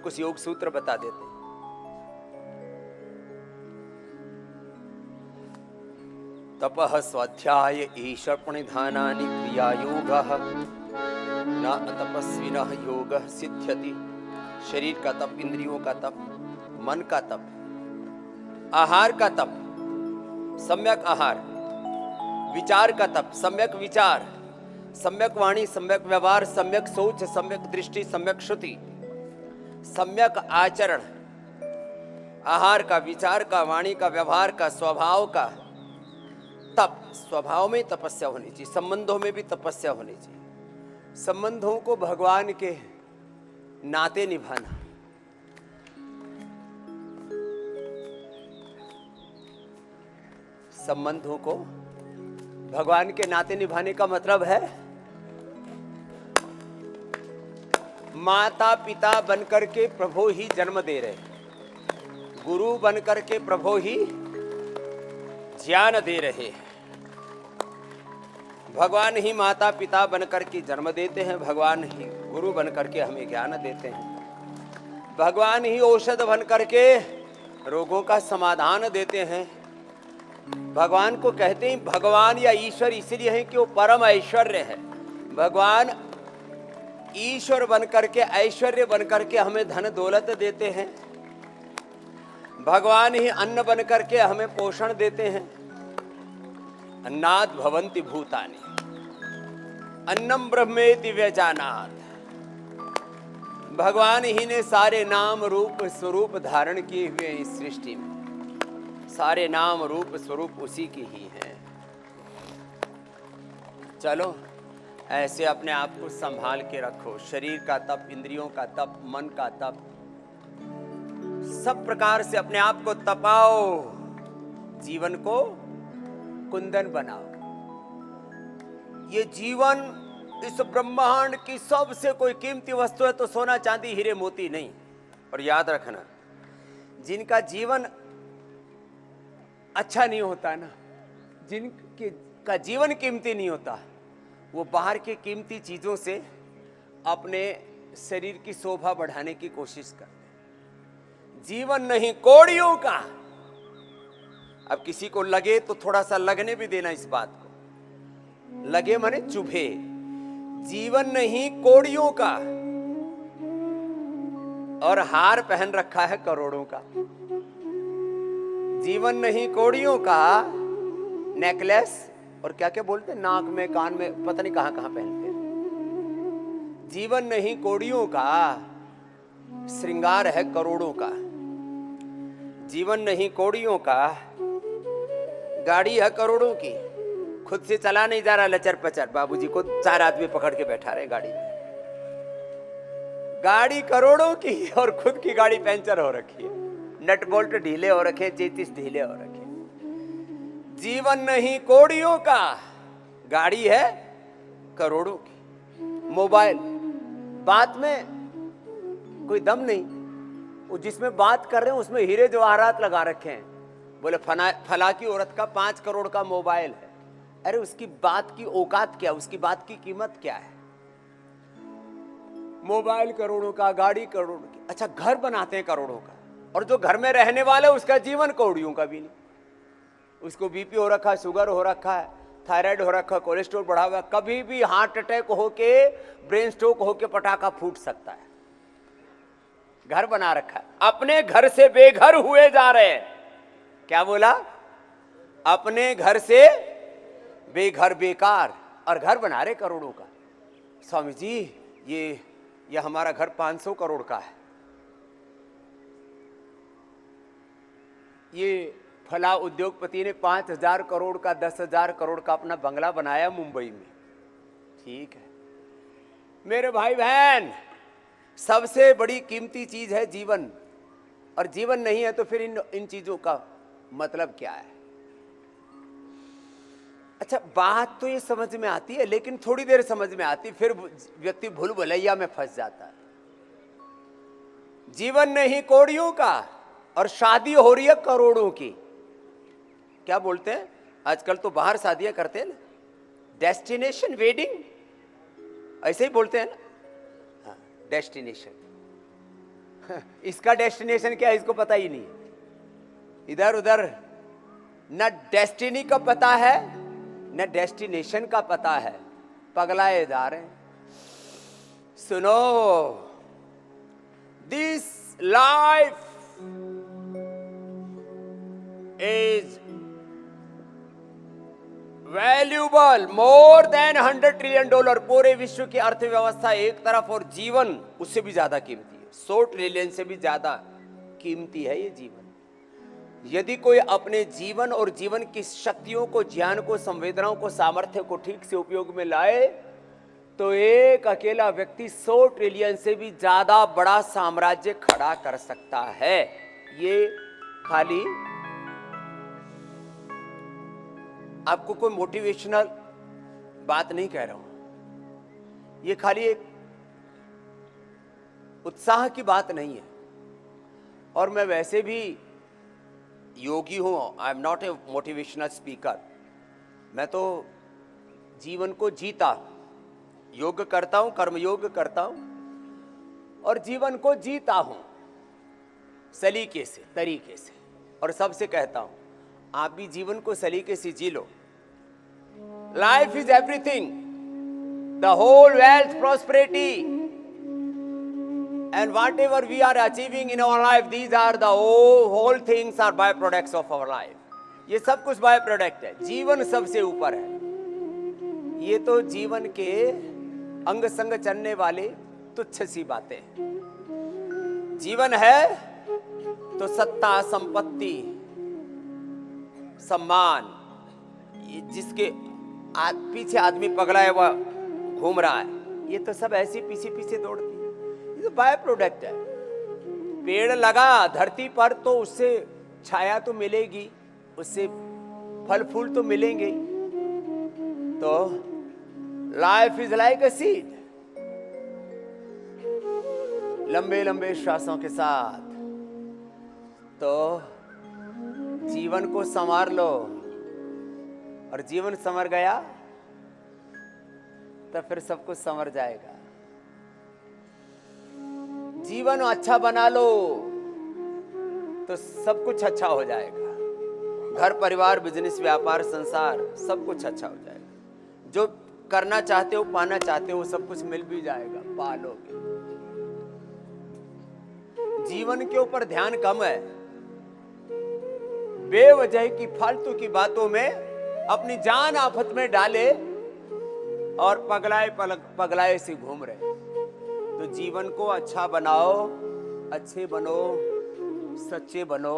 कुछ योग सूत्र बता देते हैं। तपः स्वाध्याय ईश प्रणिधानानि क्रियायोगः न तपस्विनः योगः सिद्ध्यति। शरीर का तप, इंद्रियों का तप, मन का तप, आहार का तप, सम्यक आहार, विचार का तप, सम्यक विचार, सम्यक वाणी, सम्यक व्यवहार, सम्यक सोच, सम्यक दृष्टि, सम्यक श्रुति, सम्यक आचरण, आहार का, विचार का, वाणी का, व्यवहार का, स्वभाव का तप। स्वभाव में तपस्या होनी चाहिए, संबंधों में भी तपस्या होनी चाहिए। संबंधों को भगवान के नाते निभाना। संबंधों को भगवान के नाते निभाने का मतलब है माता पिता बनकर के प्रभु ही जन्म दे रहे, गुरु बनकर के प्रभु ही ज्ञान दे रहे। भगवान ही माता पिता बनकर के जन्म देते हैं, भगवान ही गुरु बनकर के हमें ज्ञान देते हैं, भगवान ही औषध बनकर के रोगों का समाधान देते हैं। भगवान को कहते हैं भगवान या ईश्वर इसलिए है कि वो परम ऐश्वर्य है। भगवान ईश्वर बनकर के, ऐश्वर्य बनकर के हमें धन दौलत देते हैं। भगवान ही अन्न बनकर के हमें पोषण देते हैं। अन्नात् भवन्ति भूतानि अन्नम ब्रह्मेति व्यजानात्। भगवान ही ने सारे नाम रूप स्वरूप धारण किए हुए इस सृष्टि में। सारे नाम रूप स्वरूप उसी की ही हैं। चलो ऐसे अपने आप को संभाल के रखो। शरीर का तप, इंद्रियों का तप, मन का तप, सब प्रकार से अपने आप को तपाओ। जीवन को कुंदन बनाओ। ये जीवन इस ब्रह्मांड की सबसे कोई कीमती वस्तु है तो सोना चांदी हीरे मोती नहीं। और याद रखना, जिनका जीवन अच्छा नहीं होता ना, जिनका जीवन कीमती नहीं होता, वो बाहर के कीमती चीजों से अपने शरीर की शोभा बढ़ाने की कोशिश करते। जीवन नहीं कौड़ियों का। अब किसी को लगे तो थोड़ा सा लगने भी देना इस बात को। लगे माने चुभे। जीवन नहीं कौड़ियों का। और हार पहन रखा है करोड़ों का। जीवन नहीं कौड़ियों का। नेकलेस और क्या क्या बोलते हैं, नाक में, कान में, पता नहीं कहां कहां पहनते हैं। जीवन नहीं कौड़ियों का, श्रृंगार है करोड़ों का। जीवन नहीं कौड़ियों का, गाड़ी है करोड़ों की, खुद से चला नहीं जा रहा लचर पचर, बाबूजी को 4 आदमी पकड़ के बैठा रहे गाड़ी में। गाड़ी करोड़ों की और खुद की गाड़ी पंचर हो रखी है, नट बोल्ट ढीले हो रखे, चेतिस ढीले हो रखे। जीवन नहीं कौड़ियों का, गाड़ी है करोड़ों की। मोबाइल, बात में कोई दम नहीं। वो जिसमें बात कर रहे हैं उसमें हीरे जवाहरात लगा रखे हैं। बोले फला की औरत का 5 करोड़ का मोबाइल है। अरे उसकी बात की औकात क्या, उसकी बात की कीमत क्या है? मोबाइल करोड़ों का, गाड़ी करोड़ों की। अच्छा, घर बनाते हैं करोड़ों का, और जो घर में रहने वाला है उसका जीवन कौड़ियों का भी नहीं। उसको बीपी हो रखा है, शुगर हो रखा है, थायराइड हो रखा है, कोलेस्ट्रॉल बढ़ा हुआ है, कभी भी हार्ट अटैक होके, ब्रेन स्ट्रोक होके पटाखा फूट सकता है। घर बना रखा है। अपने घर से बेघर हुए जा रहे हैं। क्या बोला? अपने घर से बेघर, बेकार, और घर बना रहे करोड़ों का। स्वामी जी ये हमारा घर 500 करोड़ का है। ये फला उद्योगपति ने 5,000 करोड़ का, 10,000 करोड़ का अपना बंगला बनाया मुंबई में। ठीक है मेरे भाई बहन, सबसे बड़ी कीमती चीज है जीवन। और जीवन नहीं है तो फिर इन चीजों का मतलब क्या है? अच्छा, बात तो ये समझ में आती है, लेकिन थोड़ी देर समझ में आती, फिर व्यक्ति भूल भुलैया में फंस जाता है। जीवन नहीं कौड़ियों का, और शादी हो रही है करोड़ों की। क्या बोलते हैं आजकल तो बाहर शादियां करते हैं ना, डेस्टिनेशन वेडिंग, ऐसे ही बोलते हैं ना। हाँ, डेस्टिनेशन। इसका डेस्टिनेशन क्या है इसको पता ही नहीं। इधर उधर न डेस्टिनी का पता है न डेस्टिनेशन का पता है, पगलाए जा रहे हैं। सुनो, this life is valuable more than $100 trillion. पूरे विश्व की अर्थव्यवस्था एक तरफ और जीवन उससे भी ज्यादा कीमती है। 100 ट्रिलियन से भी ज्यादा कीमती है ये जीवन। यदि कोई अपने जीवन और जीवन की शक्तियों को, ज्ञान को, संवेदनाओं को, सामर्थ्य को ठीक से उपयोग में लाए तो एक अकेला व्यक्ति 100 ट्रिलियन से भी ज्यादा बड़ा साम्राज्य खड़ा कर सकता है। ये खाली आपको कोई मोटिवेशनल बात नहीं कह रहा हूं, ये खाली एक उत्साह की बात नहीं है। और मैं वैसे भी योगी हूं, I am not a motivational speaker. मैं तो जीवन को जीता, योग करता हूं, कर्मयोग करता हूं और जीवन को जीता हूं सलीके से, तरीके से। और सबसे कहता हूं आप भी जीवन को सलीके से जी लो। Life is everything, the whole wealth, prosperity and whatever we are achieving in our life, these are the whole things are byproducts of our life. ये सब कुछ बाय प्रोडक्ट है। जीवन सबसे ऊपर है। ये तो जीवन के अंग संग चलने वाले तुच्छ सी बातें। जीवन है तो सत्ता, संपत्ति, सम्मान, जिसके पीछे आदमी पगड़ा हुआ घूम रहा है, ये तो सब ऐसी पीछे पीछे दौड़ती है। ये तो बाय प्रोडक्ट है। पेड़ लगा धरती पर तो उससे छाया तो मिलेगी, उससे फल फूल तो मिलेंगे। तो life is like a seed. लंबे लंबे श्वासों के साथ तो जीवन को संवार लो, और जीवन संवर गया तो फिर सब कुछ संवर जाएगा। जीवन अच्छा बना लो तो सब कुछ अच्छा हो जाएगा। घर परिवार, बिजनेस, व्यापार, संसार, सब कुछ अच्छा हो जाएगा। जो करना चाहते हो, पाना चाहते हो, सब कुछ मिल भी जाएगा, पालोगे। जीवन के ऊपर ध्यान कम है। बेवजह की फालतू की बातों में अपनी जान आफत में डाले और पगलाए से घूम रहे। तो जीवन को अच्छा बनाओ, अच्छे बनो, सच्चे बनो।